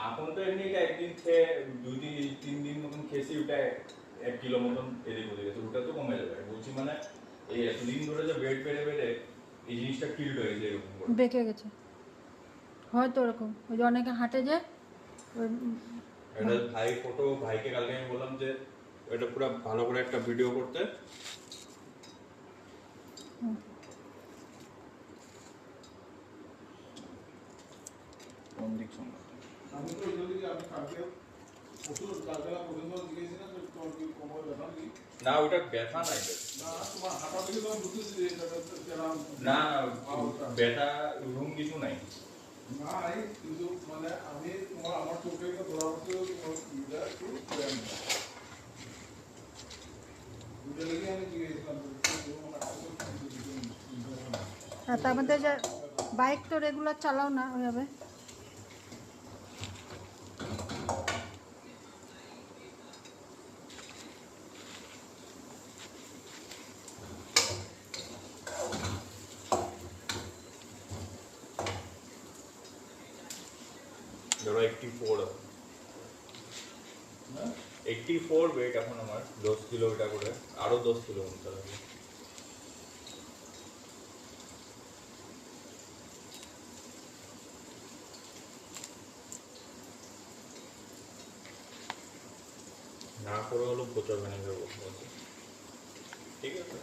এখন তো এমনি এটা একদিন খেয়ে 2-3 দিন মতন খেয়েছি, ওটা 1 কিলো মতন এদিক ওদিক গেছে, ওটা তো কমে যাবে বলছি। মানে এই এতদিন ধরে যে ওয়েট বেড়ে বেড়ে এই জিনিসটা কিল্ড হয়ে গেছে এরকম করে বেঁকে গেছে হয়তো ওরকম। ওই যে অনেকে হাঁটে যে এটা ভাই ফটো ভাইকে কালকে আমি বললাম যে এটা পুরো ভালো করে একটা ভিডিও করতে। কোন দিক সম্ভব আমি তো ওই দিকে আমি কালকে ওষুধ কালবেলা পর্যন্ত দিয়েছিলাম যে তোর কি কোমর ব্যথা কি না, ওটা ব্যথা নাই না তোমার হাঁটা থেকে তো বুঝতেছি যে এটা না, ব্যথা রুম কিছু নাই নাই, কিন্তু মানে আমি তোমার আমার চোখে তো ধরা পড়ছে তোমার ইটা একটু ওটা লেগে আমি জিজ্ঞেসলাম তার মধ্যে যে বাইক তো রেগুলার চালাও না ওইভাবে। ধরো 84 ওয়েট এখন আমার, 10 কিলো এটা করে আরো 10 কিলো কমতে হবে। না করে হলো প্রচুর ভেঙে যাবো, ঠিক আছে।